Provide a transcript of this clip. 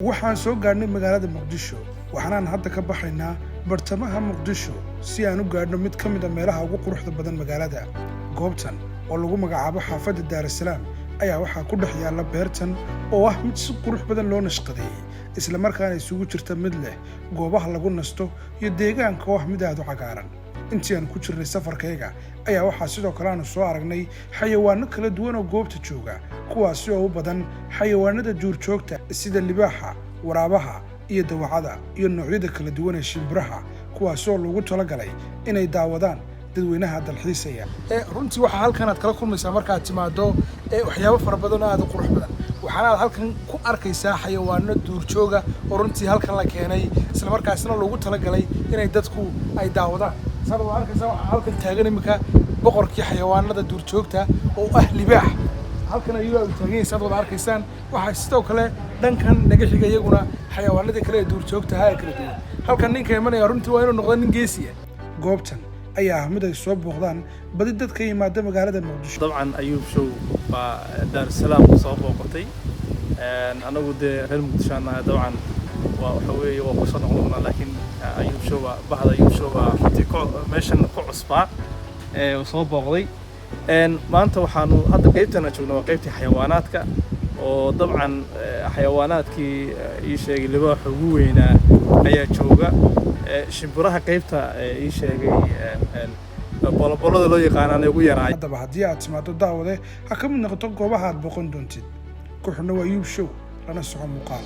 waxaan soo gaarnay magaalada Muqdisho waxaan hadda ka baxaynaa bartamaha Muqdisho si aan u gaarno mid ka mid ah meelaha ugu quruxda badan magaalada. Goobtan oo lagu magacaabo xaafadda Dar es Salaam ayaa waxaa ku dhex yaala beertan oo ah mid si qurux badan loo nashqadeeyay isla markaana isugu jirta mid leh goobaha lagu nasto iyo deegaanka oo ah mid aad u cagaaran. intii aan ku jirnay safarkayga ayaa waxaa sidoo kale aan soo aragnay xayawaano kala duwan oo goobta jooga kuwaas oo u badan xayawaanada duurjoogta sida libaaxa, waraabaha iyo dawacada iyo noocyada kala duwan ee shimbiraha kuwaas oo lagu talagalay inay daawadaan dadweynaha dalxiisaya. runtii waxa halkan aad kala kulmaysaa marka aad timaado waxyaabo fara badan oo aad u qurux badan. waxaana halkan ku arkaysaa xayawaano duurjooga oo runtii halkan la keenay isla markaasna lagu talagalay inay dadku ay daawadaan. sababtoo ah halkan taagan imika boqorkii xayawaanada duurjoogta oo ah libaax halkan ayuu taagan sababtoo arkaysaan waxa sidoo kale dhankan naga xiga iyaguna xayawaanada kale ee duurjoogta ah kala duwan. halkan ninka imanaya runtii waa inuu noqdo nin geesi ah. goobtan ayaa mid ay soo booqdaan badi dadka yimaada magaalada Muqdisho. dabcan Ayuub Show baa Dar es Salaam soo booqatay anagu de reer Muqdisho ana dabcan waxa weeye waa ku soo noqonaa laakiin Ayuub Show bahda Ayuub Show meeshan ku cusbaa soo booqday maanta waxaanu hadda qaybtana joognaa qaybtii xayawaanaadka oo dabcan xayawaanaadkii ii sheegay libaaxa ugu weynaa ayaa jooga shimbiraha qaybta ii sheegay bolbolada loo yaqaan ugu yaraay. haddaba haddii aad timaado daawade ha ka mid noqoto goobaha aad booqan doontid ku xidhnow Ayuub Show lana soco muuqaal